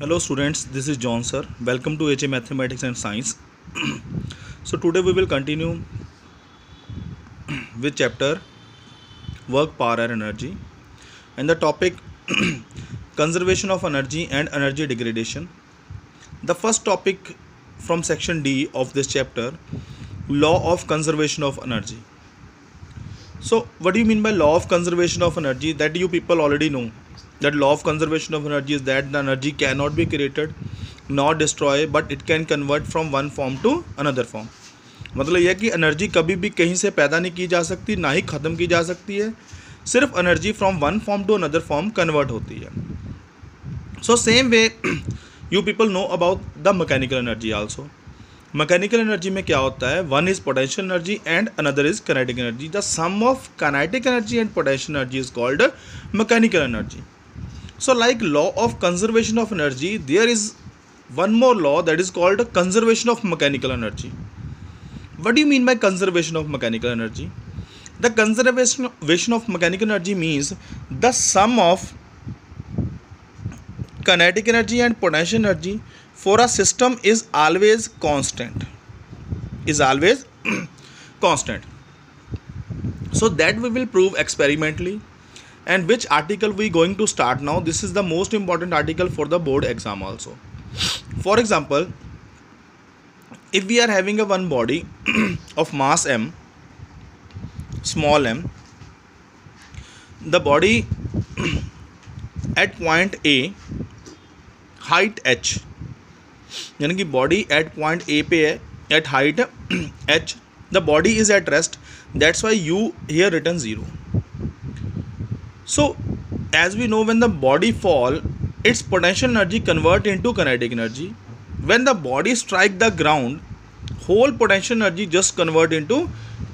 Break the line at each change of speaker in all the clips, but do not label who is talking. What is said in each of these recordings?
Hello students, this is John sir. Welcome to HA Mathematics and Science. So today we will continue with chapter Work, Power and Energy and the topic Conservation of Energy and Energy Degradation. The first topic from section D of this chapter, Law of Conservation of Energy. So what do you mean by Law of Conservation of Energy? That you people already know. That law of conservation of energy is that the energy cannot be created nor destroyed, but it can convert from one form to another form. मतलब यह कि energy कभी भी कहीं से पैदा नहीं की जा सकती, ना ही ख़त्म की जा सकती है. सिर्फ energy from one form to another form convert होती है. So same way you people know about the mechanical energy also. Mechanical energy में क्या होता है? One is potential energy and another is kinetic energy. The sum of kinetic energy and potential energy is called mechanical energy. So like law of conservation of energy, there is one more law that is called conservation of mechanical energy. What do you mean by conservation of mechanical energy? The conservation of mechanical energy means the sum of kinetic energy and potential energy for a system is always constant. Constant. So that we will prove experimentally. And which article we going to start now? This is the most important article for the board exam also. For example, if we are having a one body of mass m, small m, the body at point A, height h, यानी कि body at point A पे है, at height h, the body is at rest, that's why u here written 0. So as we know, when the body fall, its potential energy convert into kinetic energy. When the body strike the ground, whole potential energy just convert into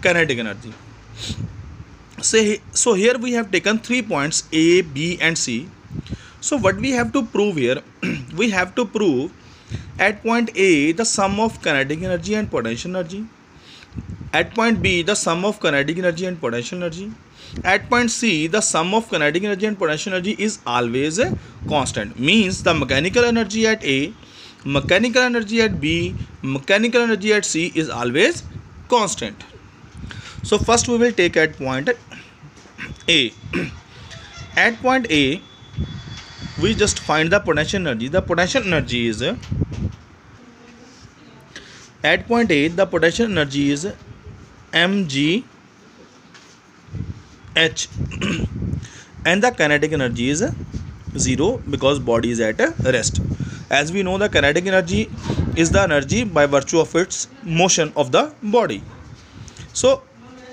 kinetic energy. So here we have taken 3 points A, B and C. So what we have to prove here? We have to prove at point A the sum of kinetic energy and potential energy. At point B the sum of kinetic energy and potential energy. At point C, the sum of kinetic energy and potential energy is always constant. Means the mechanical energy at A, mechanical energy at B, mechanical energy at C is always constant. So first we will take at point A. At point A, we just find the potential energy. The potential energy is at point A. The potential energy is mg h and the kinetic energy is 0 because body is at rest. As we know, the kinetic energy is the energy by virtue of its motion of the body. So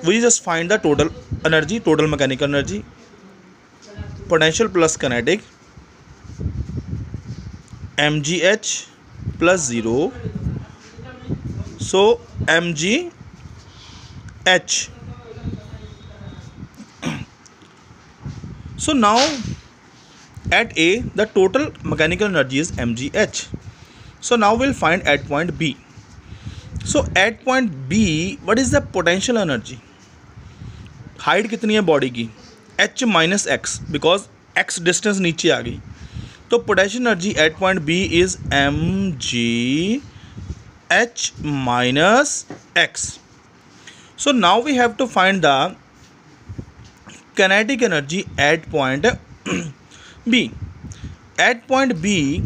we just find the total energy, total mechanical energy, potential plus kinetic, mgh plus 0, so mgh. So now at A the total mechanical energy is mgh. So now we'll find at point B. So at point B, what is the potential energy? Height कितनी है body की? h minus x, because x distance नीचे आ गई. तो potential energy at point B is mgh minus x. So now we have to find the kinetic energy at point B. At point B,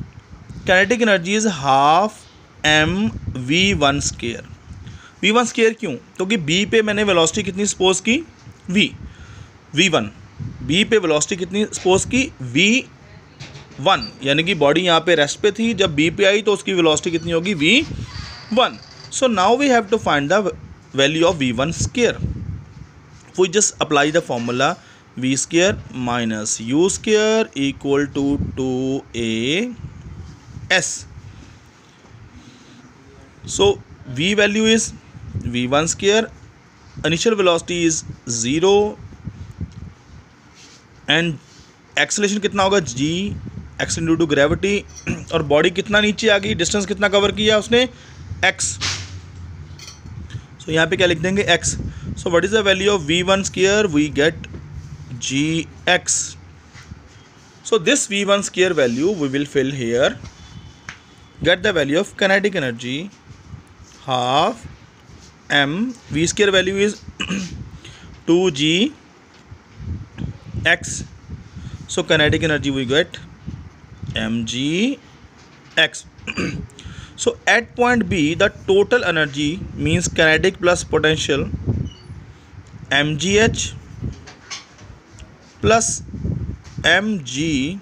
kinetic energy is half mv1 square. v1 square क्यों? क्योंकि B पे मैंने velocity कितनी suppose की? v1. B पे velocity कितनी suppose की? v1. यानी कि बॉडी यहाँ पे रेस्ट पे थी, जब B पे आई तो उसकी वेलोसिटी कितनी होगी? v1. So now we have to find the value of v1 square. We just apply the formula v square minus u square equal to 2as. So v value is v1 square, initial velocity is 0 and acceleration कितना होगा? g x due to gravity. और body कितना नीचे आ गई, distance कितना cover किया उसने? x. So यहाँ पे क्या लिख देंगे? x. So what is the value of v1 square? We get gx. So this v1 square value we will fill here get the value of kinetic energy. Half m, v square value is 2g x. So kinetic energy we get mg x. So at point B, the total energy means kinetic plus potential mgh plus mg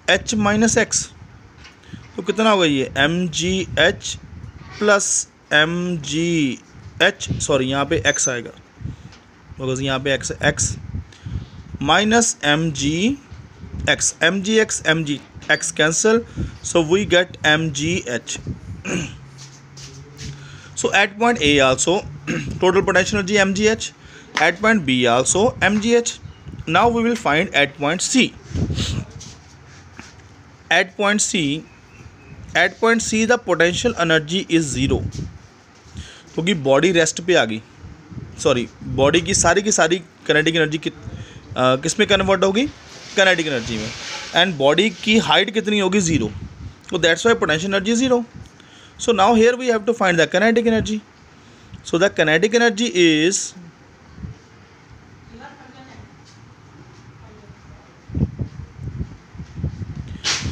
h minus x. तो कितना होगा ये mgh plus mgh, sorry यहाँ पे x आएगा because यहाँ पे x minus mgx, mgx cancel, so we get mgh. So at point A also total potential energy mgh, at point B also mgh. Now we will find at point C. At point C the potential energy is 0, क्योंकि body rest पे आ गई, sorry body की सारी kinetic energy किस में convert होगी, kinetic energy में, and body की हाइट कितनी होगी 0, तो that's why potential energy 0. So now here we have to find the kinetic energy. So the kinetic energy is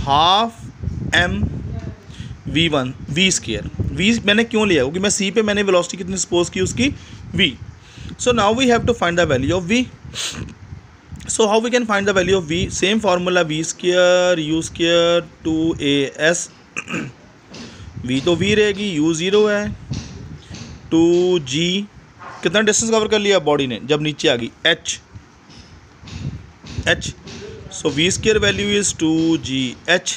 half m v1 v square. v मैंने क्यों लिया, क्योंकि मैं c पे मैंने वेलोसिटी कितनी सपोज की उसकी v. So now we have to find the value of v. So how we can find the value of v? Same formula, v square u square 2as. v तो v रहेगी, u 0 है, 2g कितना distance cover कर लिया body ने जब नीचे आ गई, h. So v square value is 2gh.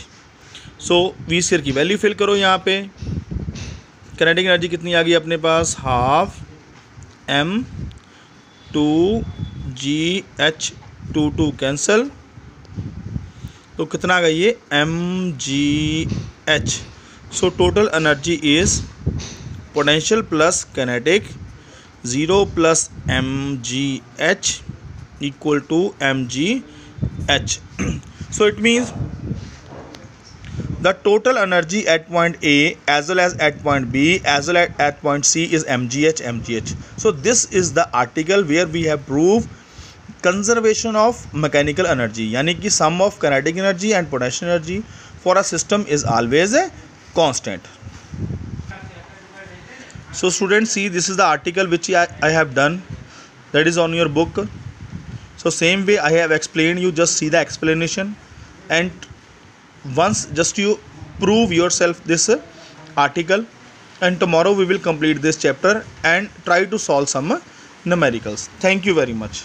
So v square की वैल्यू फिल करो यहाँ पे. काइनेटिक एनर्जी कितनी आ गई अपने पास, हाफ m 2gh 2 कैंसल, तो कितना आ गया ये mgh. So total energy is potential plus kinetic 0 plus mgh equal to mgh. So it means the total energy at point A as well as at point B as well as at point C is mgh. So this is the article where we have proved conservation of mechanical energy, यानी कि sum of kinetic energy and potential energy for a system is always a constant. So students, see, this is the article which I have done, that is on your book. So same way I have explained, you just see the explanation, and once just you prove yourself this article, and tomorrow we will complete this chapter and try to solve some numericals. Thank you very much.